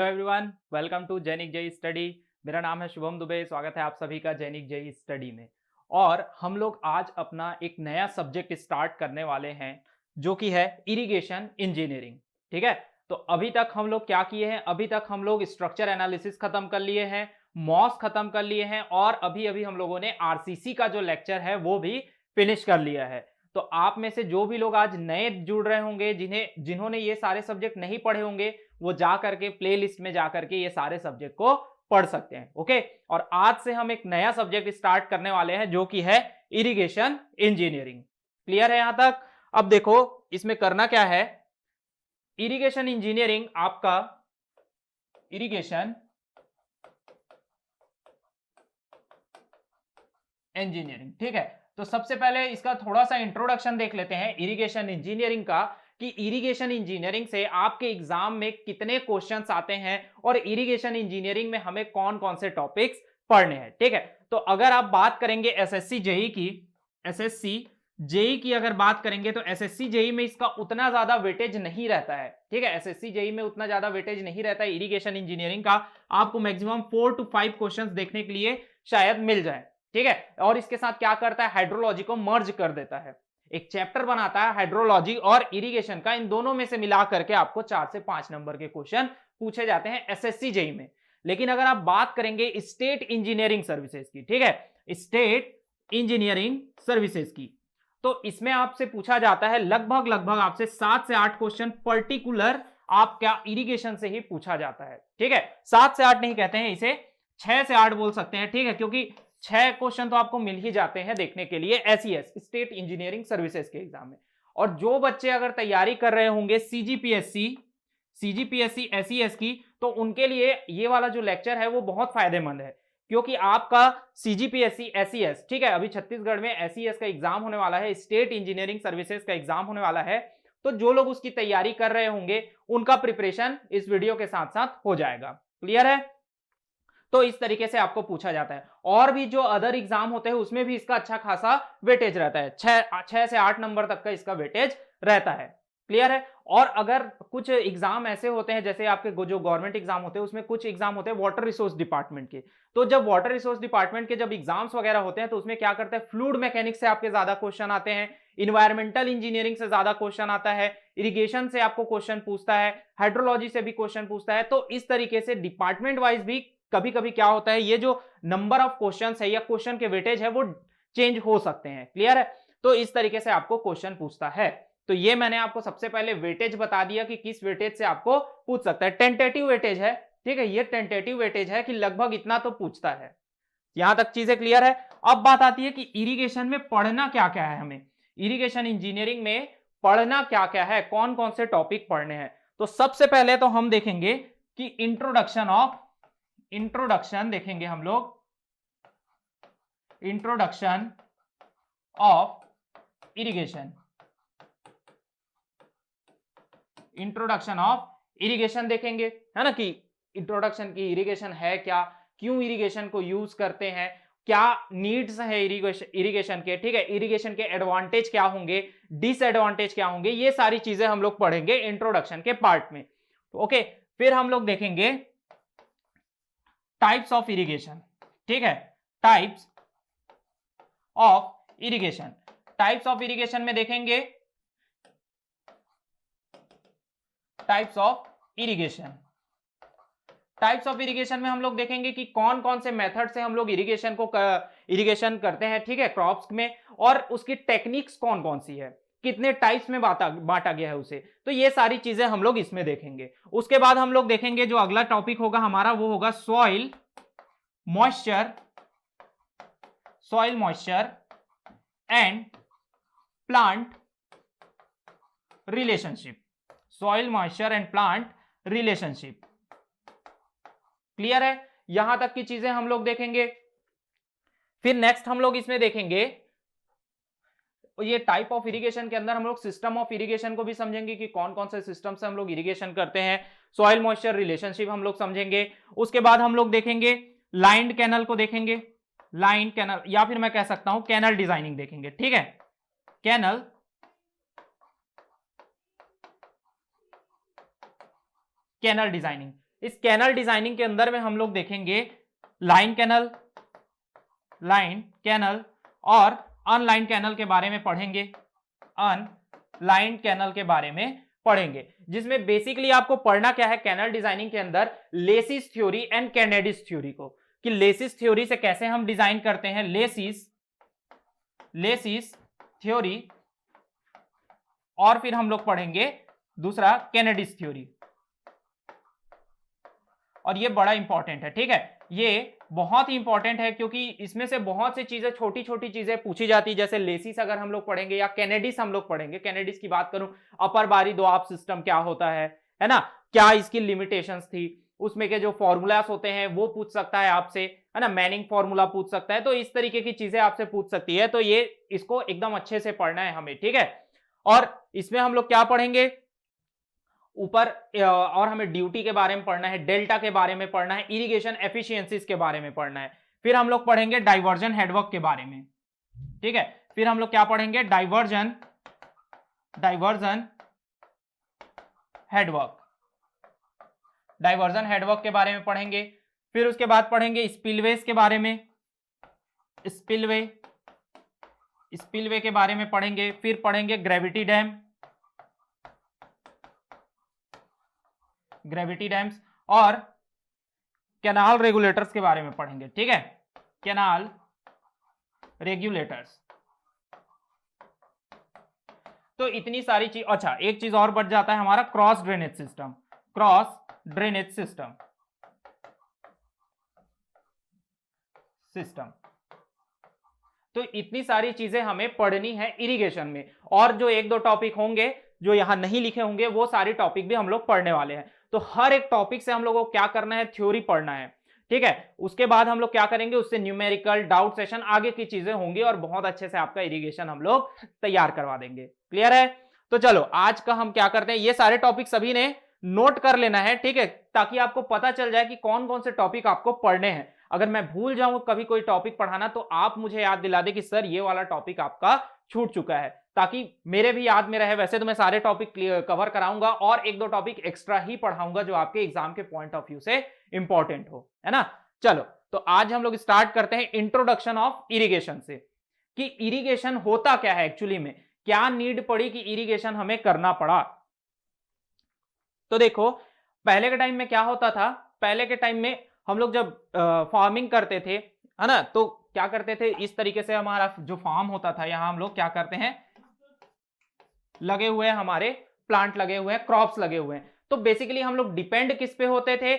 Hello everyone, welcome to Jainik JE study. मेरा नाम है शुभम दुबे। स्वागत है आप सभी का जैनिक जेई स्टडी में। और हम लोग आज अपना एक नया सब्जेक्ट स्टार्ट करने वाले हैं जो कि है इरिगेशन इंजीनियरिंग। ठीक है, तो अभी तक हम लोग क्या किए हैं? अभी तक हम लोग स्ट्रक्चर एनालिसिस खत्म कर लिए हैं, मॉस खत्म कर लिए हैं और अभी अभी हम लोगों ने आरसीसी का जो लेक्चर है वो भी फिनिश कर लिया है। तो आप में से जो भी लोग आज नए जुड़ रहे होंगे, जिन्होंने ये सारे सब्जेक्ट नहीं पढ़े होंगे, वो जा करके प्लेलिस्ट में जा करके ये सारे सब्जेक्ट को पढ़ सकते हैं। ओके, और आज से हम एक नया सब्जेक्ट स्टार्ट करने वाले हैं जो कि है इरिगेशन इंजीनियरिंग। क्लियर है यहां तक? अब देखो इसमें करना क्या है। इरिगेशन इंजीनियरिंग आपका इरिगेशन इंजीनियरिंग, ठीक है। तो सबसे पहले इसका थोड़ा सा इंट्रोडक्शन देख लेते हैं इरिगेशन इंजीनियरिंग का, कि इरिगेशन इंजीनियरिंग से आपके एग्जाम में कितने क्वेश्चंस आते हैं और इरिगेशन इंजीनियरिंग में हमें कौन कौन से टॉपिक्स पढ़ने हैं। ठीक है, तो अगर आप बात करेंगे एसएससी जेई की, एसएससी जेई की अगर बात करेंगे तो एसएससी जेई में इसका उतना ज्यादा वेटेज नहीं रहता है। ठीक है, एसएससी जेई में उतना ज्यादा वेटेज नहीं रहता है इरिगेशन इंजीनियरिंग का। आपको मैक्सिमम 4 to 5 क्वेश्चंस देखने के लिए शायद मिल जाए। ठीक है, और इसके साथ क्या करता है, हाइड्रोलॉजी को मर्ज कर देता है, एक चैप्टर बनाता है हाइड्रोलॉजी और इरिगेशन का। इन दोनों में से मिला करके आपको 4 से 5 नंबर के क्वेश्चन पूछे जाते हैं एसएससी जेई में। लेकिन अगर आप बात करेंगे स्टेट इंजीनियरिंग सर्विसेज की, ठीक है, स्टेट इंजीनियरिंग सर्विसेज की, तो इसमें आपसे पूछा जाता है लगभग आपसे 7 से 8 क्वेश्चन पर्टिकुलर आपका इरिगेशन से ही पूछा जाता है। ठीक है, 7 से 8 नहीं कहते हैं इसे, 6 से 8 बोल सकते हैं। ठीक है, क्योंकि 6 क्वेश्चन तो आपको मिल ही जाते हैं देखने के लिए एसईएस, स्टेट इंजीनियरिंग सर्विसेज के एग्जाम में। और जो बच्चे अगर तैयारी कर रहे होंगे सीजीपीएससी एसईएस की, तो उनके लिए ये वाला जो लेक्चर है वो बहुत फायदेमंद है, क्योंकि आपका सीजीपीएससी एसईएस, ठीक है, अभी छत्तीसगढ़ में एसईएस का एग्जाम होने वाला है, स्टेट इंजीनियरिंग सर्विसेज का एग्जाम होने वाला है। तो जो लोग उसकी तैयारी कर रहे होंगे उनका प्रिपरेशन इस वीडियो के साथ साथ हो जाएगा। क्लियर है? तो इस तरीके से आपको पूछा जाता है। और भी जो अदर एग्जाम होते हैं उसमें भी इसका अच्छा खासा वेटेज रहता है, 6 से 8 नंबर तक का इसका वेटेज रहता है। क्लियर है? और अगर कुछ एग्जाम ऐसे होते हैं, जैसे आपके जो गवर्नमेंट एग्जाम होते हैं उसमें कुछ एग्जाम होते हैं वाटर रिसोर्स डिपार्टमेंट के, तो जब वाटर रिसोर्स डिपार्टमेंट के जब एग्जाम्स वगैरह होते हैं तो उसमें क्या करते हैं, फ्लूइड मैकेनिक्स से आपके ज्यादा क्वेश्चन आते हैं, इन्वायरमेंटल इंजीनियरिंग से ज्यादा क्वेश्चन आता है, इरिगेशन से आपको क्वेश्चन पूछता है, हाइड्रोलॉजी से भी क्वेश्चन पूछता है। तो इस तरीके से डिपार्टमेंट वाइज भी कभी कभी क्या होता है, ये जो नंबर ऑफ क्वेश्चंस है या क्वेश्चन के वेटेज है वो चेंज हो सकते हैं। क्लियर है? तो इस तरीके से आपको क्वेश्चन पूछता है। तो ये मैंने आपको सबसे पहले वेटेज बता दिया कि किस वेटेज से आपको पूछ सकता है। टेंटेटिव वेटेज है, ठीक है, ये टेंटेटिव वेटेज है कि लगभग इतना तो पूछता है। यहां तक चीजें क्लियर है? अब बात आती है कि इरिगेशन में पढ़ना क्या क्या है, हमें इरिगेशन इंजीनियरिंग में पढ़ना क्या क्या है, कौन कौन से टॉपिक पढ़ने हैं। तो सबसे पहले तो हम देखेंगे कि इंट्रोडक्शन देखेंगे हम लोग, introduction of irrigation, introduction of irrigation देखेंगे, है ना, कि इंट्रोडक्शन की इरिगेशन है क्या, क्यों इरिगेशन को यूज करते हैं, क्या नीड्स है इरिगेशन के, ठीक है, इरिगेशन के एडवांटेज क्या होंगे, डिसएडवांटेज क्या होंगे, ये सारी चीजें हम लोग पढ़ेंगे इंट्रोडक्शन के पार्ट में। ओके, फिर हम लोग देखेंगे टाइप्स ऑफ इरिगेशन, ठीक है, types of irrigation. Types of irrigation में देखेंगे types of irrigation, types of irrigation में हम लोग देखेंगे कि कौन कौन से मेथड से हम लोग इरिगेशन करते हैं, ठीक है, क्रॉप्स में, और उसकी टेक्निक्स कौन कौन सी है, कितने टाइप्स में बांटा गया है उसे। तो ये सारी चीजें हम लोग इसमें देखेंगे। उसके बाद हम लोग देखेंगे जो अगला टॉपिक होगा हमारा वो होगा soil moisture and plant relationship, soil moisture and plant relationship. Clear है? यहां तक की चीजें हम लोग देखेंगे। फिर नेक्स्ट हम लोग इसमें देखेंगे ये टाइप ऑफ इरिगेशन के अंदर हम लोग सिस्टम ऑफ इरिगेशन को भी समझेंगे कि कौन कौन से सिस्टम से हम लोग इरिगेशन करते हैं, सॉइल मॉइस्चर रिलेशनशिप हम लोग समझेंगे। उसके बाद हम लोग देखेंगे लाइंड कैनल को देखेंगे, लाइन कैनल, या फिर मैं कह सकता हूं कैनल डिजाइनिंग देखेंगे, ठीक है, कैनल डिजाइनिंग। इस कैनल डिजाइनिंग के अंदर में हम लोग देखेंगे लाइन कैनल और अनलाइन कैनल के बारे में पढ़ेंगे, अनलाइन कैनल के बारे में पढ़ेंगे, जिसमें बेसिकली आपको पढ़ना क्या है कैनल डिजाइनिंग के अंदर, laces theory and Kennedy's theory को, कि लेसिस थ्योरी से कैसे हम डिजाइन करते हैं, लेसिस थ्योरी, और फिर हम लोग पढ़ेंगे दूसरा कैनेडिस थ्योरी। और ये बड़ा इंपॉर्टेंट है, ठीक है, ये बहुत ही इंपॉर्टेंट है क्योंकि इसमें से बहुत सी चीजें, छोटी छोटी चीजें पूछी जाती है, जैसे लेसिस अगर हम लोग पढ़ेंगे या कैनेडिस हम लोग पढ़ेंगे। कैनेडिस की बात करूं, अपर बारी दोआब सिस्टम क्या होता है ना, क्या इसकी लिमिटेशंस थी, उसमें के जो फॉर्मूलास होते हैं वो पूछ सकता है आपसे, है ना, मैनिंग फॉर्मूला पूछ सकता है, तो इस तरीके की चीजें आपसे पूछ सकती है, तो ये इसको एकदम अच्छे से पढ़ना है हमें, ठीक है। और इसमें हम लोग क्या पढ़ेंगे ऊपर, और हमें ड्यूटी के बारे में पढ़ना है, डेल्टा के बारे में पढ़ना है, इरिगेशन एफिशिएंसीज के बारे में पढ़ना है, फिर हम लोग पढ़ेंगे डाइवर्जन हेडवर्क के बारे में, ठीक है, फिर हम लोग क्या पढ़ेंगे, डाइवर्जन हेडवर्क के बारे में पढ़ेंगे, फिर उसके बाद पढ़ेंगे स्पिलवेज के बारे में, स्पिलवे के बारे में पढ़ेंगे, फिर पढ़ेंगे ग्रेविटी डैम्स और कैनाल रेगुलेटर्स के बारे में पढ़ेंगे, ठीक है, कैनाल रेगुलेटर्स। तो इतनी सारी चीज, अच्छा एक चीज और बच जाता है हमारा, क्रॉस ड्रेनेज सिस्टम। तो इतनी सारी चीजें हमें पढ़नी है इरिगेशन में, और जो एक दो टॉपिक होंगे जो यहां नहीं लिखे होंगे वो सारे टॉपिक भी हम लोग पढ़ने वाले हैं। तो हर एक टॉपिक से हम लोगों को क्या करना है, थ्योरी पढ़ना है, ठीक है। उसके बाद हम लोग क्या करेंगे, उससे न्यूमेरिकल, डाउट सेशन, आगे की चीजें होंगी और बहुत अच्छे से आपका इरिगेशन हम लोग तैयार करवा देंगे। क्लियर है? तो चलो आज का हम क्या करते हैं, ये सारे टॉपिक सभी ने नोट कर लेना है, ठीक है, ताकि आपको पता चल जाए कि कौन कौन से टॉपिक आपको पढ़ने हैं। अगर मैं भूल जाऊं कभी कोई टॉपिक पढ़ाना तो आप मुझे याद दिला दे कि सर ये वाला टॉपिक आपका छूट चुका है, ताकि मेरे भी याद में रहे। वैसे तो मैं सारे टॉपिक कवर कराऊंगा और एक दो टॉपिक एक्स्ट्रा ही पढ़ाऊंगा जो आपके एग्जाम के पॉइंट ऑफ व्यू से इंपॉर्टेंट हो, है ना। चलो तो आज हम लोग स्टार्ट करते हैं इंट्रोडक्शन ऑफ इरिगेशन से, कि इरिगेशन होता क्या है एक्चुअली में, क्या नीड पड़ी कि इरिगेशन हमें करना पड़ा। तो देखो पहले के टाइम में क्या होता था, पहले के टाइम में हम लोग जब फार्मिंग करते थे, है ना, तो क्या करते थे, इस तरीके से हमारा जो फार्म होता था, यहां हम लोग क्या करते हैं, लगे हुए हैं हमारे प्लांट, लगे हुए हैं क्रॉप्स, लगे हुए हैं। तो बेसिकली हम लोग डिपेंड किस पे होते थे,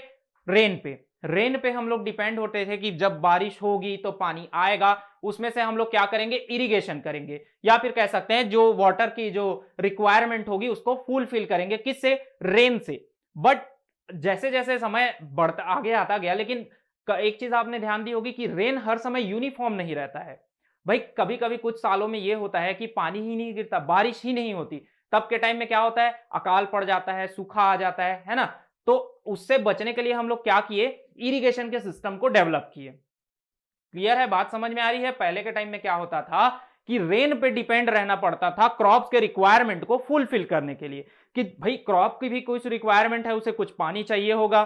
रेन पे हम लोग डिपेंड होते थे कि जब बारिश होगी तो पानी आएगा, उसमें से हम लोग क्या करेंगे, इरिगेशन करेंगे, या फिर कह सकते हैं जो वाटर की जो रिक्वायरमेंट होगी उसको फुलफिल करेंगे, किससे, रेन से। बट जैसे जैसे समय बढ़ता आगे आता गया, लेकिन एक चीज आपने ध्यान दी होगी कि रेन हर समय यूनिफॉर्म नहीं रहता है भाई। कभी कभी कुछ सालों में यह होता है कि पानी ही नहीं गिरता, बारिश ही नहीं होती, तब के टाइम में क्या होता है, अकाल पड़ जाता है, सूखा आ जाता है ना। तो उससे बचने के लिए हम लोग क्या किए, इरिगेशन के सिस्टम को डेवलप किए। क्लियर है, बात समझ में आ रही है। पहले के टाइम में क्या होता था कि रेन पे डिपेंड रहना पड़ता था क्रॉप्स के रिक्वायरमेंट को फुलफिल करने के लिए, कि भाई क्रॉप की भी कुछ रिक्वायरमेंट है, उसे कुछ पानी चाहिए होगा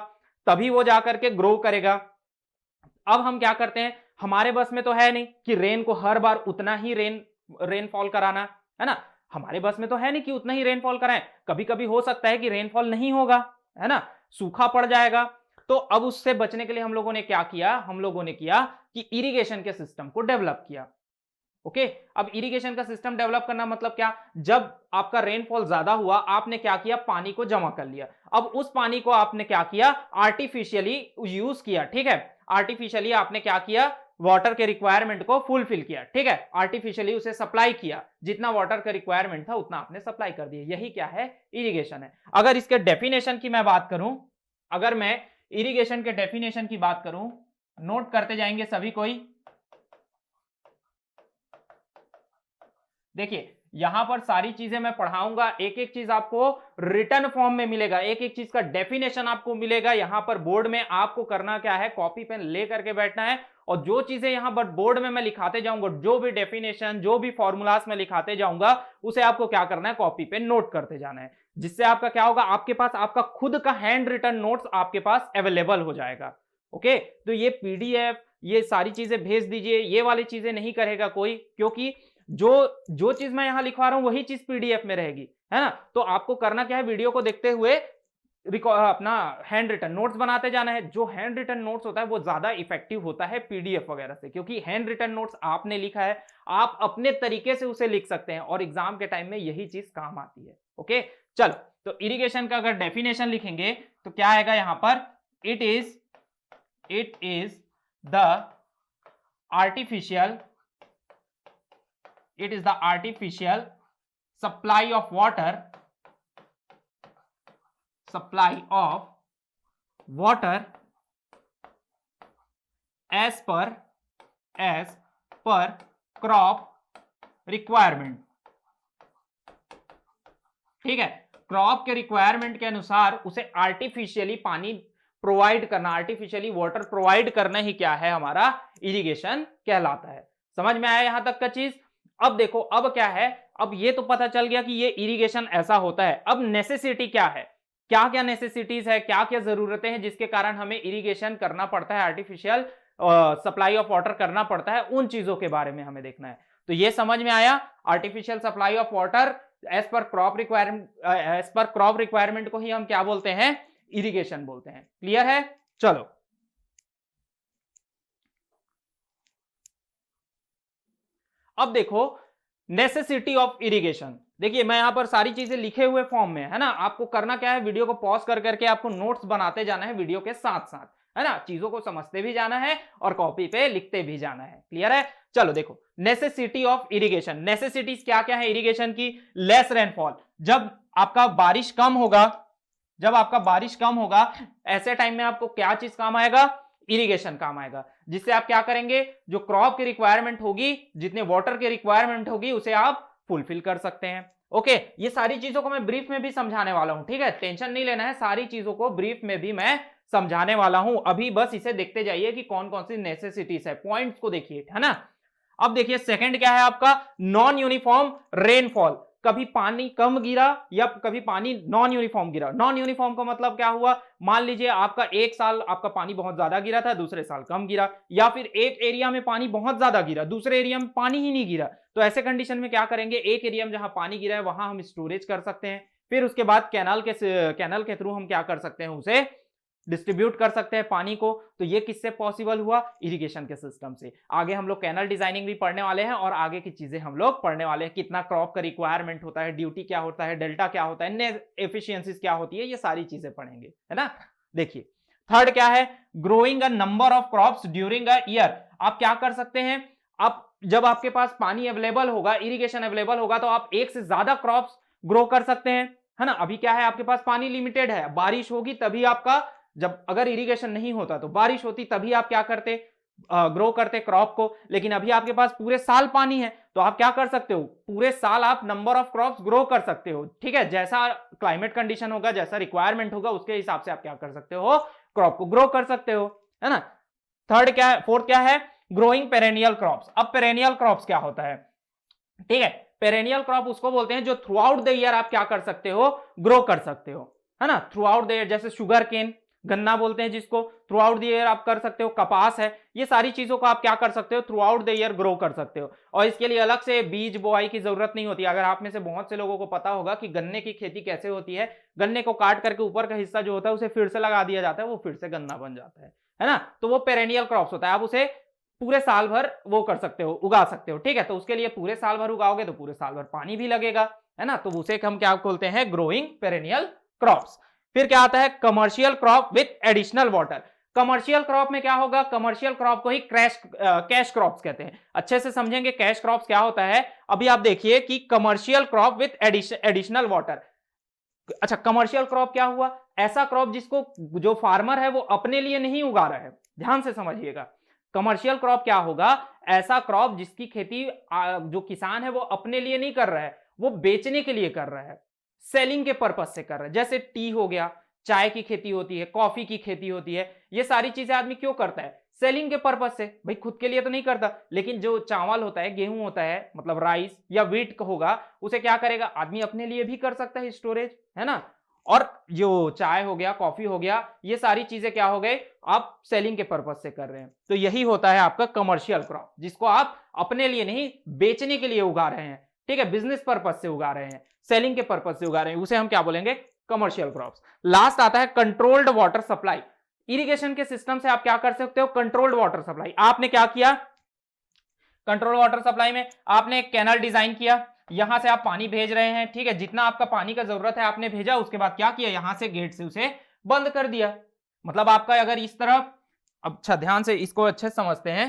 तभी वो जाकर के ग्रो करेगा। अब हम क्या करते हैं, हमारे बस में तो है नहीं कि रेन को हर बार उतना ही रेनफॉल कराना, है ना, हमारे बस में तो है नहीं कि उतना ही रेनफॉल कराएं। कभी कभी हो सकता है कि रेनफॉल नहीं होगा, है ना, सूखा पड़ जाएगा। तो अब उससे बचने के लिए हम लोगों ने क्या किया, हम लोगों ने किया कि इरिगेशन के सिस्टम को डेवलप किया। ओके, अब इरिगेशन का सिस्टम डेवलप करना मतलब क्या, जब आपका रेनफॉल ज्यादा हुआ, आपने क्या किया, पानी को जमा कर लिया। अब उस पानी को आपने क्या किया, आर्टिफिशियली यूज किया, ठीक है, आर्टिफिशियली आपने क्या किया, वाटर के रिक्वायरमेंट को फुलफिल किया, ठीक है, आर्टिफिशियली उसे सप्लाई किया, जितना वाटर का रिक्वायरमेंट था उतना आपने सप्लाई कर दिया। यही क्या है, इरिगेशन है। अगर इसके डेफिनेशन की मैं बात करूं, अगर मैं इरिगेशन के डेफिनेशन की बात करूं, नोट करते जाएंगे सभी कोई। देखिए यहां पर सारी चीजें मैं पढ़ाऊंगा, एक एक चीज आपको रिटन फॉर्म में मिलेगा, एक एक चीज का डेफिनेशन आपको मिलेगा। यहां पर बोर्ड में आपको करना क्या है, कॉपी पेन ले करके बैठना है, और जो चीजें यहां पर बोर्ड में मैं लिखाते जाऊंगा, जो भी डेफिनेशन, जो भी फॉर्मूलास में लिखाते जाऊंगा, उसे आपको क्या करना है, कॉपी पे नोट करते जाना है। जिससे आपका क्या होगा, आपके पास आपका खुद का हैंड रिटन नोट्स आपके पास अवेलेबल हो जाएगा। ओके, तो ये पीडीएफ, ये सारी चीजें भेज दीजिए, ये वाली चीजें नहीं करेगा कोई, क्योंकि जो जो चीज मैं यहां लिखवा रहा हूं वही चीज पीडीएफ में रहेगी, है ना। तो आपको करना क्या है, वीडियो को देखते हुए अपना हैंड रिटन नोट्स बनाते जाना है। जो हैंड रिटन नोट्स होता है वो ज्यादा इफेक्टिव होता है पीडीएफ वगैरह से, क्योंकि हैंड रिटन नोट्स आपने लिखा है, आप अपने तरीके से उसे लिख सकते हैं और एग्जाम के टाइम में यही चीज काम आती है। ओके, चलो, तो इरिगेशन का अगर डेफिनेशन लिखेंगे तो क्या आएगा यहां पर, it is the artificial supply of water as per crop requirement। ठीक है, क्रॉप के रिक्वायरमेंट के अनुसार उसे आर्टिफिशियली पानी प्रोवाइड करना, आर्टिफिशियली वाटर प्रोवाइड करना ही क्या है, हमारा इरिगेशन कहलाता है। समझ में आया यहां तक का चीज। अब देखो, अब क्या है, अब ये तो पता चल गया कि ये इरिगेशन ऐसा होता है। अब नेसेसिटी क्या है, क्या क्या नेसेसिटीज है, क्या क्या जरूरतें हैं जिसके कारण हमें इरिगेशन करना पड़ता है, आर्टिफिशियल सप्लाई ऑफ वाटर करना पड़ता है, उन चीजों के बारे में हमें देखना है। तो ये समझ में आया, artificial supply of water as per crop requirement को ही हम क्या बोलते हैं, इरिगेशन बोलते हैं। क्लियर है? चलो, अब देखो नेसेसिटी ऑफ इरिगेशन। देखिए मैं यहां पर सारी चीजें लिखे हुए फॉर्म में है ना, आपको करना क्या है, वीडियो को पॉज कर करके आपको नोट्स बनाते जाना है वीडियो के साथ साथ, है ना, चीजों को समझते भी जाना है और कॉपी पे लिखते भी जाना है। क्लियर है? चलो देखो, नेसेसिटी ऑफ इरिगेशन, नेसेसिटीज क्या क्या है इरिगेशन की, लेस रेनफॉल, जब आपका बारिश कम होगा, ऐसे टाइम में आपको क्या चीज काम आएगा, इरिगेशन काम आएगा, जिससे आप क्या करेंगे, जो क्रॉप की रिक्वायरमेंट होगी, जितने वाटर की रिक्वायरमेंट होगी, उसे आप फुलफिल कर सकते हैं। ओके, ये सारी चीजों को मैं ब्रीफ में भी समझाने वाला हूं, ठीक है, टेंशन नहीं लेना है, सारी चीजों को ब्रीफ में भी मैं समझाने वाला हूं। अभी बस इसे देखते जाइए कि कौन कौन सी नेसेसिटीज है, पॉइंट्स को देखिए, है ना। अब देखिए सेकंड क्या है आपका, नॉन यूनिफॉर्म रेनफॉल, कभी पानी कम गिरा या कभी पानी नॉन यूनिफॉर्म गिरा। नॉन यूनिफॉर्म का मतलब क्या हुआ, मान लीजिए आपका एक साल आपका पानी बहुत ज्यादा गिरा था, दूसरे साल कम गिरा, या फिर एक एरिया में पानी बहुत ज्यादा गिरा, दूसरे एरिया में पानी ही नहीं गिरा। तो ऐसे कंडीशन में क्या करेंगे, एक एरिया में जहां पानी गिरा है वहां हम स्टोरेज कर सकते हैं, फिर उसके बाद कैनाल के थ्रू हम क्या कर सकते हैं, उसे डिस्ट्रीब्यूट कर सकते हैं पानी को। तो ये किससे पॉसिबल हुआ, इरिगेशन के सिस्टम से। आगे हम लोग कैनल डिजाइनिंग भी पढ़ने वाले हैं और आगे की चीजें हम लोग पढ़ने वाले हैं, कितना क्रॉप का रिक्वायरमेंट होता है, ड्यूटी क्या होता है, डेल्टा क्या होता है, एफिशिएंसीज क्या होती है, ये सारी चीजें पढ़ेंगे, है ना। देखिए थर्ड क्या है, growing a number of crops during a year. आप क्या कर सकते हैं, आप जब आपके पास पानी अवेलेबल होगा, इरिगेशन अवेलेबल होगा, तो आप एक से ज्यादा क्रॉप्स ग्रो कर सकते हैं, है ना। अभी क्या है, आपके पास पानी लिमिटेड है, बारिश होगी तभी आपका, जब अगर इरिगेशन नहीं होता तो बारिश होती तभी आप क्या करते, ग्रो करते क्रॉप को। लेकिन अभी आपके पास पूरे साल पानी है, तो आप क्या कर सकते हो, पूरे साल आप नंबर ऑफ क्रॉप्स ग्रो कर सकते हो, ठीक है। जैसा क्लाइमेट कंडीशन होगा, जैसा रिक्वायरमेंट होगा, उसके हिसाब से आप क्या कर सकते हो, क्रॉप को ग्रो कर सकते हो, है ना। थर्ड क्या है, फोर्थ क्या है, ग्रोइंग पेरेनियल क्रॉप्स। अब पेरेनियल क्रॉप्स क्या होता है, ठीक है, पेरेनियल क्रॉप उसको बोलते हैं जो थ्रू आउट द ईयर आप क्या कर सकते हो, ग्रो कर सकते हो, है ना, थ्रू आउट द ईयर। जैसे शुगर केन, गन्ना बोलते हैं जिसको, थ्रू आउट द ईयर आप कर सकते हो, कपास है, ये सारी चीजों को आप क्या कर सकते हो, through out the year grow कर सकते हो। और इसके लिए अलग से बीज बोआई की जरूरत नहीं होती। अगर आप में से बहुत से लोगों को पता होगा कि गन्ने की खेती कैसे होती है, गन्ने को काट करके ऊपर का हिस्सा जो होता है उसे फिर से लगा दिया जाता है, वो फिर से गन्ना बन जाता है ना। तो वो पेरेनियल क्रॉप्स होता है, आप उसे पूरे साल भर वो कर सकते हो, उगा सकते हो, ठीक है। तो उसके लिए पूरे साल भर उगाओगे तो पूरे साल भर पानी भी लगेगा, है ना। तो उसे हम क्या बोलते हैं, ग्रोइंग पेरेनियल क्रॉप्स। फिर क्या आता है, commercial crop with additional water. Commercial crop में क्या होगा, कमर्शियल क्रॉप को ही कैश क्रॉप्स कहते हैं। अच्छे से समझेंगे कैश क्रॉप्स क्या होता है। अभी आप देखिए कि commercial crop with additional water. अच्छा, कमर्शियल क्रॉप क्या हुआ, ऐसा क्रॉप जिसको जो फार्मर है वो अपने लिए नहीं उगा रहा है, ध्यान से समझिएगा। कमर्शियल क्रॉप क्या होगा, ऐसा क्रॉप जिसकी खेती जो किसान है वो अपने लिए नहीं कर रहा है, वो बेचने के लिए कर रहा है, सेलिंग के पर्पज से कर रहा है। जैसे टी हो गया, चाय की खेती होती है, कॉफी की खेती होती है। ये सारी चीजें आदमी क्यों करता है? सेलिंग के पर्पज से। भाई खुद के लिए तो नहीं करता, लेकिन जो चावल होता है, गेहूं होता है, मतलब राइस या व्हीट होगा, उसे क्या करेगा आदमी? अपने लिए भी कर सकता है स्टोरेज, है ना। और जो चाय हो गया, कॉफी हो गया, ये सारी चीजें क्या हो गए? आप सेलिंग के पर्पज से कर रहे हैं। तो यही होता है आपका कमर्शियल क्रॉप, जिसको आप अपने लिए नहीं, बेचने के लिए उगा रहे हैं, ठीक है, बिजनेस पर्पज से उगा रहे हैं, सेलिंग के पर्पज से उगा रहे हैं, उसे हम क्या बोलेंगे? Commercial crops. लास्ट आता है कंट्रोल्ड वाटर सप्लाई। इरिगेशन के सिस्टम से आप क्या कर सकते हो? Controlled water supply. आपने क्या किया? कंट्रोल वाटर सप्लाई में आपने एक कैनल डिजाइन किया, यहां से आप पानी भेज रहे हैं, ठीक है, जितना आपका पानी का जरूरत है आपने भेजा, उसके बाद क्या किया? यहां से गेट से उसे बंद कर दिया। मतलब आपका अगर इस तरफ, अच्छा ध्यान से इसको अच्छे समझते हैं,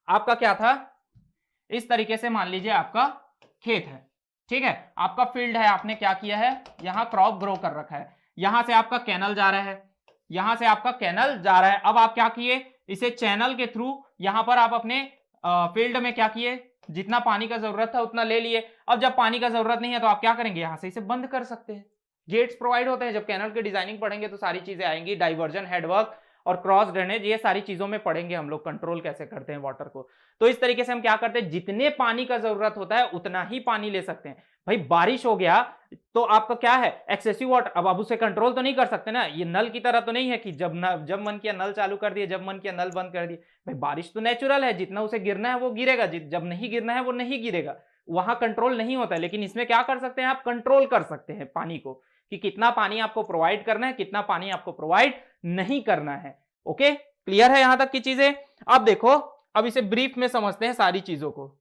आपका क्या था? इस तरीके से मान लीजिए आपका खेत है, ठीक है, आपका फील्ड है, आपने क्या किया है? यहां क्रॉप ग्रो कर रखा है, यहां से आपका कैनल जा रहा है, यहां से आपका कैनल जा रहा है। अब आप क्या किए? इसे चैनल के थ्रू यहां पर आप अपने फील्ड में क्या किए? जितना पानी का जरूरत था उतना ले लिए। अब जब पानी का जरूरत नहीं है तो आप क्या करेंगे? यहां से इसे बंद कर सकते हैं। गेट्स प्रोवाइड होते हैं। जब कैनल की डिजाइनिंग पढ़ेंगे तो सारी चीजें आएंगी, डाइवर्जन, हेडवर्क और क्रॉस ड्रेनेज, ये सारी चीजों में पढ़ेंगे हम लोग, कंट्रोल कैसे करते हैं वाटर को। तो इस तरीके से हम क्या करते हैं? जितने पानी का जरूरत होता है उतना ही पानी ले सकते हैं। भाई बारिश हो गया तो आपका क्या है? Excessive water. अब आप उसे कंट्रोल तो नहीं कर सकते ना, ये नल की तरह तो नहीं है कि जब मन किया नल चालू कर दिए, जब मन किया नल बंद कर दिए। भाई बारिश तो नेचुरल है, जितना उसे गिरना है वो गिरेगा, जब नहीं गिरना है वो नहीं गिरेगा, वहां कंट्रोल नहीं होता है। लेकिन इसमें क्या कर सकते हैं? आप कंट्रोल कर सकते हैं पानी को, कि कितना पानी आपको प्रोवाइड करना है, कितना पानी आपको प्रोवाइड नहीं करना है। ओके, क्लियर है यहां तक की चीजें? अब देखो, अब इसे ब्रीफ में समझते हैं सारी चीजों को।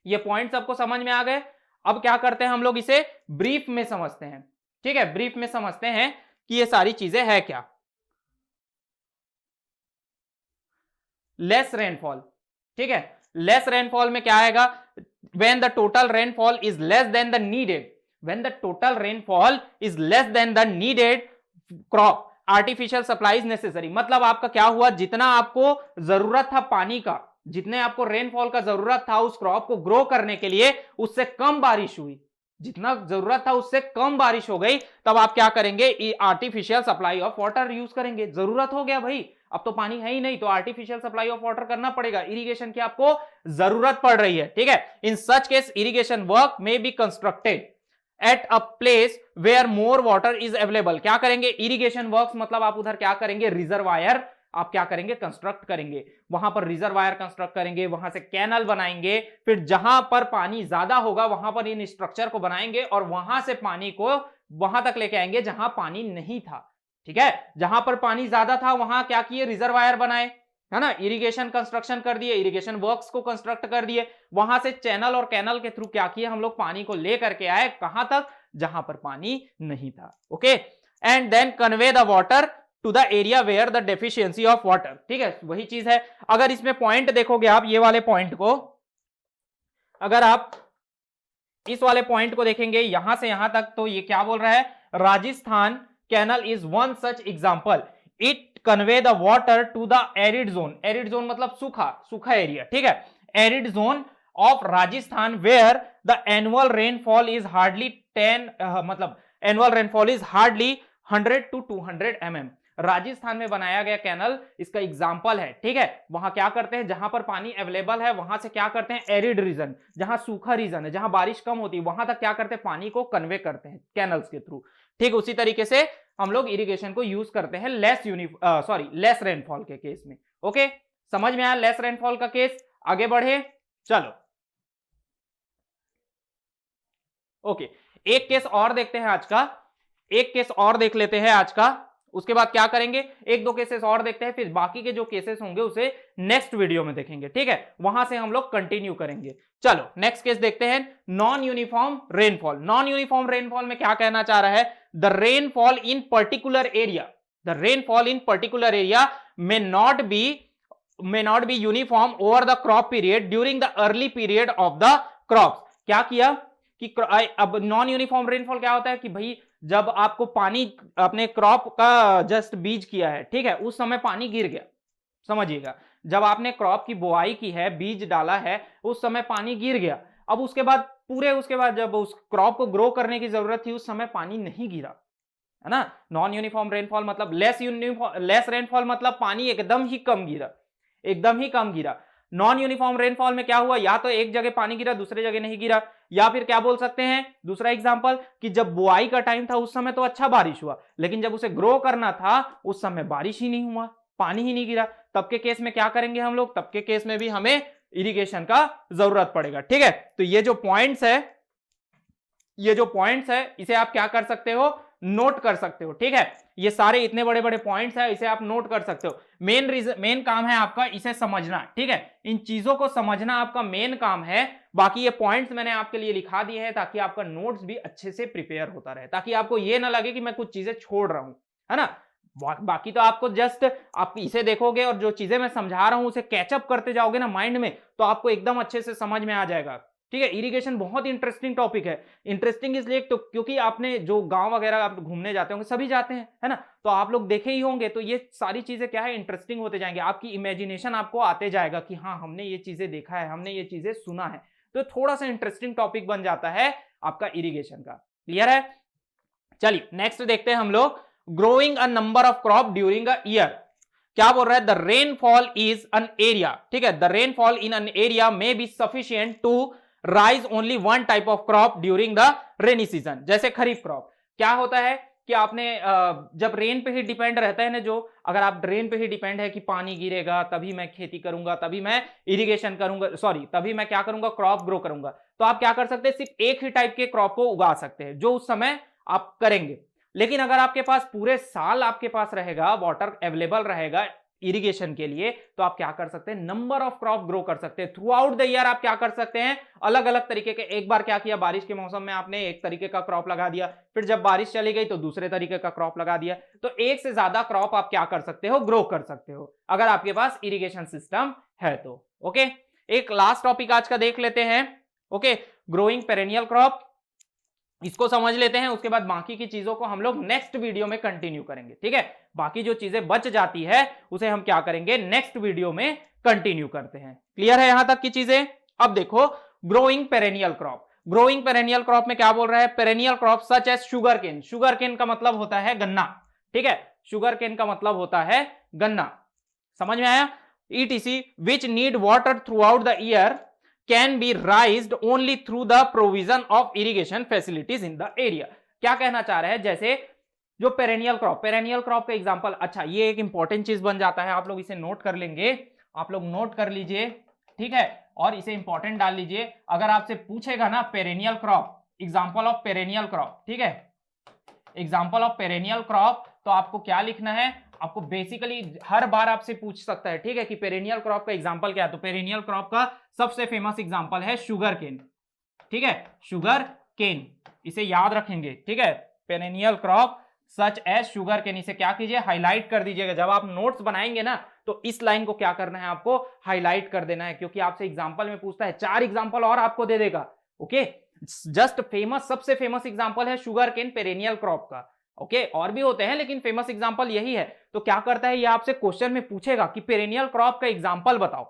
ये पॉइंट्स आपको समझ में आ गए? अब क्या करते हैं हम लोग? इसे ब्रीफ में समझते हैं, ठीक है, ब्रीफ में समझते हैं कि ये सारी चीजें है क्या। लेस रेनफॉल, ठीक है, लेस रेनफॉल में क्या आएगा? When the total rainfall is less than the needed, when the total rainfall is less than the needed crop artificial supply is necessary. मतलब आपका क्या हुआ? जितना आपको जरूरत था पानी का, जितने आपको रेनफॉल का जरूरत था उस क्रॉप को ग्रो करने के लिए, उससे कम बारिश हुई, जितना जरूरत था उससे कम बारिश हो गई, तब आप क्या करेंगे? Artificial supply of water use करेंगे। जरूरत हो गया भाई, अब तो पानी है ही नहीं, तो आर्टिफिशियल सप्लाई ऑफ वाटर करना पड़ेगा। इरिगेशन की आपको जरूरत पड़ रही है, ठीक है। In such case irrigation work में be constructed at a place where more water is available. क्या करेंगे? इरिगेशन वर्क्स मतलब आप उधर क्या करेंगे? रिजर्वायर आप क्या करेंगे? कंस्ट्रक्ट करेंगे, वहां पर रिजर्वायर कंस्ट्रक्ट करेंगे, वहां से कैनल बनाएंगे, फिर जहां पर पानी ज्यादा होगा वहां पर इन स्ट्रक्चर को बनाएंगे और वहां से पानी को वहां तक लेके आएंगे जहां पानी नहीं था, ठीक है। जहां पर पानी ज्यादा था वहां क्या किए? रिजर्वायर बनाए, है ना, इरिगेशन कंस्ट्रक्शन कर दिए, इरिगेशन वर्क्स को कंस्ट्रक्ट कर दिए, वहां से चैनल और कैनल के थ्रू क्या किए? हम लोग पानी को लेकर के आए कहां तक? जहां पर पानी नहीं था। Okay, and then convey the water to the area where the deficiency of water, ठीक है, वही चीज है। अगर इसमें पॉइंट देखोगे आप, ये वाले पॉइंट को, अगर आप इस वाले पॉइंट को देखेंगे यहां से यहां तक, तो ये क्या बोल रहा है? Rajasthan canal is one such example, it convey the water to the arid zone. Arid zone मतलब सूखा, सूखा एरिया, ठीक है, arid zone of Rajasthan where the annual rainfall is hardly 10 मतलब annual rainfall is hardly 100 to 200 mm। Rajasthan में बनाया गया canal इसका एग्जाम्पल है, ठीक है। वहां क्या करते हैं? जहां पर पानी अवेलेबल है वहां से क्या करते हैं? एरिड रीजन, जहां सूखा रीजन है, जहां बारिश कम होती है, वहां तक क्या करते हैं? पानी को कन्वे करते हैं कैनल्स के थ्रू। ठीक उसी तरीके से हम लोग इरिगेशन को यूज करते हैं लेस रेनफॉल के केस में। ओके, समझ में आया लेस रेनफॉल का केस? आगे बढ़े, चलो। ओके, एक केस और देखते हैं आज का, एक केस और देख लेते हैं आज का, उसके बाद क्या करेंगे? एक दो केसेस और देखते हैं, फिर बाकी के जो केसेस होंगे उसे नेक्स्ट वीडियो में देखेंगे, ठीक है, वहां से हम लोग कंटिन्यू करेंगे। चलो नेक्स्ट केस देखते हैं, non uniform rainfall. Non uniform rainfall में क्या कहना चाह रहा है? The rainfall in particular area, the rainfall in particular area may not be uniform over the crop period during the early period of the crops। क्या किया कि अब नॉन यूनिफॉर्म रेनफॉल क्या होता है कि भाई जब आपको पानी अपने क्रॉप का जस्ट बीज किया है, ठीक है, उस समय पानी गिर गया, समझिएगा, जब आपने क्रॉप की बुआई की है, बीज डाला है, उस समय पानी गिर गया। अब उसके बाद पूरे उसके बाद जब उस क्रॉप को ग्रो करने की जरूरत थी उस समय पानी नहीं गिरा, है ना। नॉन यूनिफॉर्म रेनफॉल मतलब लेस रेनफॉल मतलब पानी एकदम ही कम गिरा, एकदम ही कम गिरा। नॉन यूनिफॉर्म रेनफॉल में क्या हुआ, या तो एक जगह पानी गिरा दूसरे जगह नहीं गिरा, या फिर क्या बोल सकते हैं दूसरा एग्जांपल कि जब बुआई का टाइम था उस समय तो अच्छा बारिश हुआ, लेकिन जब उसे ग्रो करना था उस समय बारिश ही नहीं हुआ, पानी ही नहीं गिरा। तब के केस में क्या करेंगे हम लोग, तब के केस में भी हमें इरिगेशन का जरूरत पड़ेगा, ठीक है। तो ये जो पॉइंट्स है, ये जो पॉइंट्स है इसे आप क्या कर सकते हो, नोट कर सकते हो, ठीक है। ये सारे इतने बड़े बड़े पॉइंट्स है, इसे आप नोट कर सकते हो। मेन काम है आपका इसे समझना, ठीक है। इन चीजों को समझना आपका मेन काम है। बाकी ये पॉइंट्स मैंने आपके लिए लिखा दिए हैं ताकि आपका नोट्स भी अच्छे से प्रिपेयर होता रहे, ताकि आपको ये ना लगे कि मैं कुछ चीजें छोड़ रहा हूं, है ना। बाकी तो आपको जस्ट आप इसे देखोगे और जो चीजें मैं समझा रहा हूं उसे कैचअप करते जाओगे ना माइंड में, तो आपको एकदम अच्छे से समझ में आ जाएगा, ठीक है। इरिगेशन बहुत इंटरेस्टिंग टॉपिक है। इंटरेस्टिंग इसलिए तो क्योंकि आपने जो गांव वगैरह आप घूमने जाते होंगे, सभी जाते हैं, है ना, तो आप लोग देखे ही होंगे, तो ये सारी चीजें क्या है, इंटरेस्टिंग होते जाएंगे। आपकी इमेजिनेशन आपको आते जाएगा कि हाँ हमने ये चीजें देखा है, हमने ये चीजें सुना है, तो थोड़ा सा इंटरेस्टिंग टॉपिक बन जाता है आपका इरिगेशन का। क्लियर है। चलिए नेक्स्ट देखते हैं हम लोग, growing a number of crop during a year. क्या बोल रहा है, the rainfall is an area, ठीक है, the rainfall in an area may be sufficient to raise only one type of crop during the rainy season. जैसे kharif crop क्या होता है कि आपने जब रेन पे ही डिपेंड रहता है ना, जो अगर आप रेन पे ही डिपेंड है कि पानी गिरेगा तभी मैं खेती करूंगा, तभी मैं इरिगेशन करूंगा, सॉरी तभी मैं क्या करूंगा, क्रॉप ग्रो करूंगा, तो आप क्या कर सकते हैं, सिर्फ एक ही टाइप के क्रॉप को उगा सकते हैं जो उस समय आप करेंगे। लेकिन अगर आपके पास पूरे साल आपके पास रहेगा, वाटर अवेलेबल रहेगा इरिगेशन के लिए, तो आप क्या कर सकते हैं, नंबर ऑफ क्रॉप ग्रो कर सकते हैं थ्रू आउट द ईयर। आप क्या कर सकते हैं, अलग अलग तरीके के, एक बार क्या किया, बारिश के मौसम में आपने एक तरीके का क्रॉप लगा दिया, फिर जब बारिश चली गई तो दूसरे तरीके का क्रॉप लगा दिया, तो एक से ज्यादा क्रॉप आप क्या कर सकते हो, ग्रो कर सकते हो, अगर आपके पास इरिगेशन सिस्टम है तो। ओके, एक लास्ट टॉपिक आज का देख लेते हैं। ओके, ग्रोइंग पेरेनियल क्रॉप, इसको समझ लेते हैं, उसके बाद बाकी की चीजों को हम लोग नेक्स्ट वीडियो में कंटिन्यू करेंगे, ठीक है। बाकी जो चीजें बच जाती है उसे हम क्या करेंगे, नेक्स्ट वीडियो में कंटिन्यू करते हैं। क्लियर है यहां तक की चीजें। अब देखो, growing perennial crop, growing perennial crop में क्या बोल रहा है, perennial crop such as sugar cane, sugar cane का मतलब होता है गन्ना, ठीक है, शुगर केन का मतलब होता है गन्ना, समझ में आया। ETC which need water throughout the year can be raised only through the provision of irrigation facilities in the area। क्या कहना चाह रहे हैं, जैसे जो पेरेनियल क्रॉप, पेरेनियल क्रॉप का एग्जांपल, अच्छा ये एक इंपॉर्टेंट चीज बन जाता है, आप लोग इसे नोट कर लेंगे, आप लोग नोट कर लीजिए, ठीक है, और इसे इंपॉर्टेंट डाल लीजिए। अगर आपसे पूछेगा ना perennial crop, example of perennial crop, ठीक है, एग्जांपल ऑफ पेरेनियल क्रॉप, तो आपको क्या लिखना है, आपको बेसिकली हर बार आपसे पूछ सकता है, ठीक है, कि पेरेनियल क्रॉप का एग्जांपल क्या है, तो पेरेनियल क्रॉप का सबसे फेमस एग्जांपल है शुगर केन, ठीक है, शुगर केन, इसे याद रखेंगे, ठीक है, perennial crop such as sugar cane, इसे क्या कीजिए, हाईलाइट कर दीजिएगा। जब आप नोट्स बनाएंगे ना तो इस लाइन को क्या करना है, आपको हाईलाइट कर देना है, क्योंकि आपसे एग्जांपल में पूछता है, 4 एग्जांपल और आपको दे देगा। ओके, जस्ट फेमस, सबसे फेमस एग्जांपल है शुगर केन पेरेनियल क्रॉप का। ओके, और भी होते हैं लेकिन फेमस एग्जांपल यही है। तो क्या करता है, ये आपसे क्वेश्चन में पूछेगा कि पेरेनियल क्रॉप का एग्जांपल बताओ,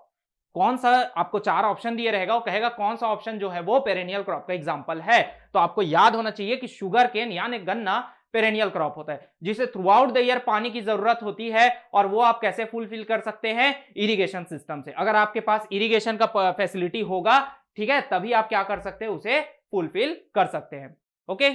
कौन सा, आपको 4 ऑप्शन दिए रहेगा, वो कहेगा कौन सा ऑप्शन जो है वो पेरेनियल क्रॉप का एग्जांपल है। तो आपको याद होना चाहिए कि शुगर केन यानी गन्ना पेरेनियल क्रॉप होता है, जिसे थ्रू आउट द ईयर पानी की जरूरत होती है, और वो आप कैसे फुलफिल कर सकते हैं, इरिगेशन सिस्टम से। अगर आपके पास इरिगेशन का फैसिलिटी होगा, ठीक है, तभी आप क्या कर सकते हैं, उसे फुलफिल कर सकते हैं। ओके,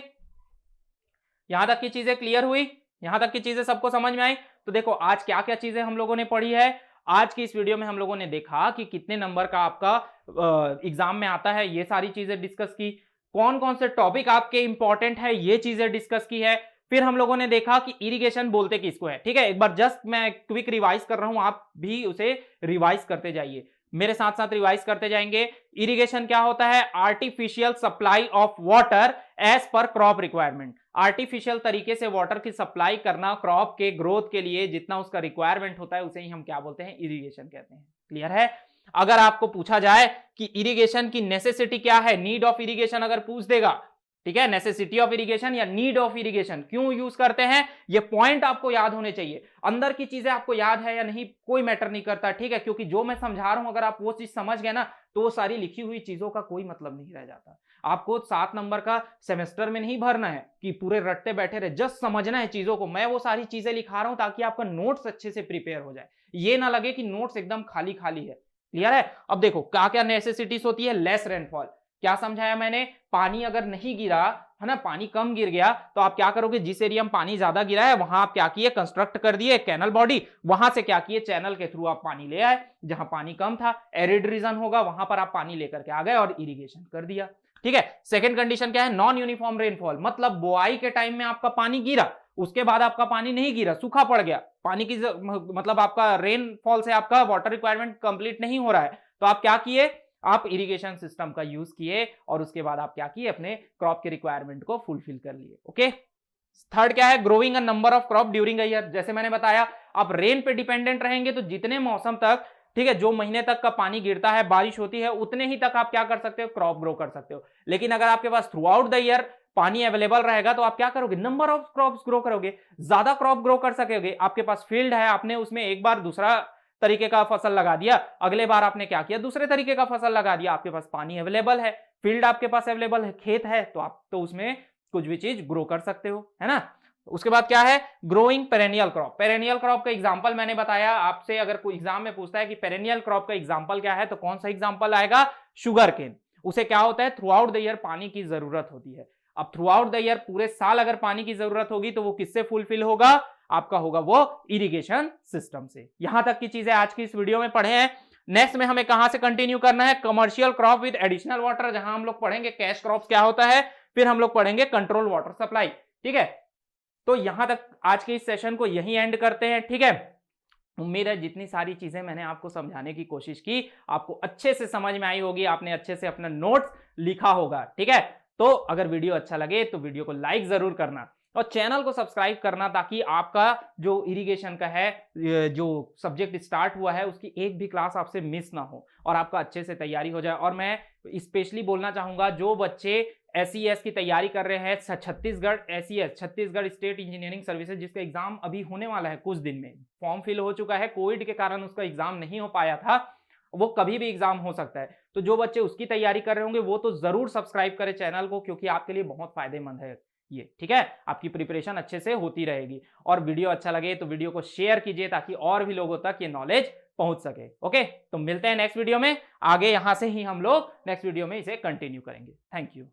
यहां तक की चीजें क्लियर हुई, यहां तक की चीजें सबको समझ में आई। तो देखो आज क्या क्या चीजें हम लोगों ने पढ़ी है। आज की इस वीडियो में हम लोगों ने देखा कि कितने नंबर का आपका एग्जाम में आता है, ये सारी चीजें डिस्कस की, कौन कौन से टॉपिक आपके इंपॉर्टेंट है ये चीजें डिस्कस की है। फिर हम लोगों ने देखा कि इरिगेशन बोलते किसको है, ठीक है, एक बार जस्ट मैं क्विक रिवाइज कर रहा हूं, आप भी उसे रिवाइज करते जाइए, मेरे साथ साथ रिवाइज करते जाएंगे। इरिगेशन क्या होता है, artificial supply of water as per crop requirement, artificial तरीके से वाटर की सप्लाई करना क्रॉप के ग्रोथ के लिए, जितना उसका रिक्वायरमेंट होता है उसे ही हम क्या बोलते हैं, इरिगेशन कहते हैं। क्लियर है। अगर आपको पूछा जाए कि इरिगेशन की नेसेसिटी क्या है, नीड ऑफ इरिगेशन अगर पूछ देगा, ठीक है, नेसेसिटी ऑफ इरिगेशन या नीड ऑफ इरिगेशन क्यों यूज करते हैं, ये पॉइंट आपको याद होने चाहिए। अंदर की चीजें आपको याद है या नहीं कोई मैटर नहीं करता, ठीक है, क्योंकि जो मैं समझा रहा हूं अगर आप वो चीज समझ गए ना, तो वो सारी लिखी हुई चीजों का कोई मतलब नहीं रह जाता। आपको 7 नंबर का सेमेस्टर में नहीं भरना है कि पूरे रट्टे बैठे रहे, जस्ट समझना है चीजों को। मैं वो सारी चीजें लिखा रहा हूं ताकि आपका नोट्स अच्छे से प्रिपेयर हो जाए, ये ना लगे कि नोट्स एकदम खाली खाली है। क्लियर है? अब देखो क्या क्या नेसेसिटीज होती है। लेस रेनफॉल, क्या समझाया मैंने? पानी अगर नहीं गिरा है ना, पानी कम गिर गया तो आप क्या करोगे, जिस एरिया में पानी ज्यादा गिरा है वहां आप क्या किए, कंस्ट्रक्ट कर दिए कैनल बॉडी, वहां से क्या किए, चैनल के थ्रू आप पानी ले आए। जहां पानी कम था, एरिड रीजन होगा, वहां पर आप पानी लेकर के आ गए और इरिगेशन कर दिया। ठीक है। सेकंड कंडीशन क्या है? नॉन यूनिफॉर्म रेनफॉल, मतलब बुआई के टाइम में आपका पानी गिरा, उसके बाद आपका पानी नहीं गिरा, सूखा पड़ गया, पानी की मतलब आपका रेनफॉल से आपका वाटर रिक्वायरमेंट कंप्लीट नहीं हो रहा है, तो आप क्या किए, आप इरिगेशन सिस्टम का यूज किए और उसके बाद आप क्या किए, अपने क्रॉप के रिक्वायरमेंट को फुलफिल कर लिए। ओके। थर्ड क्या है? Growing a number of crop during a year. जैसे मैंने बताया, आप रेन पे डिपेंडेंट रहेंगे तो जितने मौसम तक, ठीक है, जो महीने तक का पानी गिरता है, बारिश होती है, उतने ही तक आप क्या कर सकते हो, क्रॉप ग्रो कर सकते हो। लेकिन अगर आपके pass through out the year पानी अवेलेबल रहेगा तो आप क्या करोगे, नंबर ऑफ क्रॉप्स ग्रो करोगे, ज्यादा क्रॉप ग्रो कर सकोगे। आपके पास फील्ड है, आपने उसमें एक बार दूसरा तरीके का फसल लगा दिया, अगले बार आपने क्या किया, दूसरे तरीके का फसल लगा दिया, आपके पास पानी अवेलेबल है, फील्ड आपके पास अवेलेबल है, खेत है, तो आप तो उसमें कुछ भी चीज ग्रो कर सकते हो, है ना। उसके बाद क्या है? Growing perennial crop. Perennial crop का एग्जांपल मैंने बताया आपसे, अगर कोई एग्जाम में पूछता है कि पेरेनियल क्रॉप का एग्जांपल क्या है, तो कौन सा एग्जांपल आएगा? Sugar cane. उसे क्या होता है, थ्रू आउट द ईयर पानी की जरूरत होती है। अब थ्रू आउट द ईयर पूरे साल अगर पानी की जरूरत होगी तो वो किससे फुलफिल होगा? आपका होगा वो इरिगेशन सिस्टम से। यहां तक की चीजें आज की इस वीडियो में पढ़े हैं। नेक्स्ट में हमें कहां से कंटिन्यू करना है? Commercial crop with additional water, जहां हम लोग पढ़ेंगे कैश क्रॉप्स क्या होता है, फिर हम लोग पढ़ेंगे कंट्रोल वाटर सप्लाई। ठीक है, तो यहां तक आज के इस सेशन को यही एंड करते हैं। ठीक है, उम्मीद है जितनी सारी चीजें मैंने आपको समझाने की कोशिश की, आपको अच्छे से समझ में आई होगी, आपने अच्छे से अपना नोट्स लिखा होगा। ठीक है, तो अगर वीडियो अच्छा लगे तो वीडियो को लाइक जरूर करना और चैनल को सब्सक्राइब करना, ताकि आपका जो इरिगेशन का है, जो सब्जेक्ट स्टार्ट हुआ है, उसकी एक भी क्लास आपसे मिस ना हो और आपका अच्छे से तैयारी हो जाए। और मैं स्पेशली बोलना चाहूंगा, जो बच्चे एसईएस की तैयारी कर रहे हैं, Chhattisgarh SES, Chhattisgarh state engineering services, जिसका एग्जाम अभी होने वाला है कुछ दिन में, फॉर्म फिल हो चुका है, कोविड के कारण उसका एग्जाम नहीं हो पाया था, वो कभी भी एग्जाम हो सकता है। तो जो बच्चे उसकी तैयारी कर रहे होंगे वो तो जरूर सब्सक्राइब करें चैनल को, क्योंकि आपके लिए बहुत फायदेमंद है ये। ठीक है, आपकी प्रिपरेशन अच्छे से होती रहेगी। और वीडियो अच्छा लगे तो वीडियो को शेयर कीजिए, ताकि और भी लोगों तक ये नॉलेज पहुंच सके। ओके, तो मिलते हैं नेक्स्ट वीडियो में। आगे यहां से ही हम लोग नेक्स्ट वीडियो में इसे कंटिन्यू करेंगे। Thank you.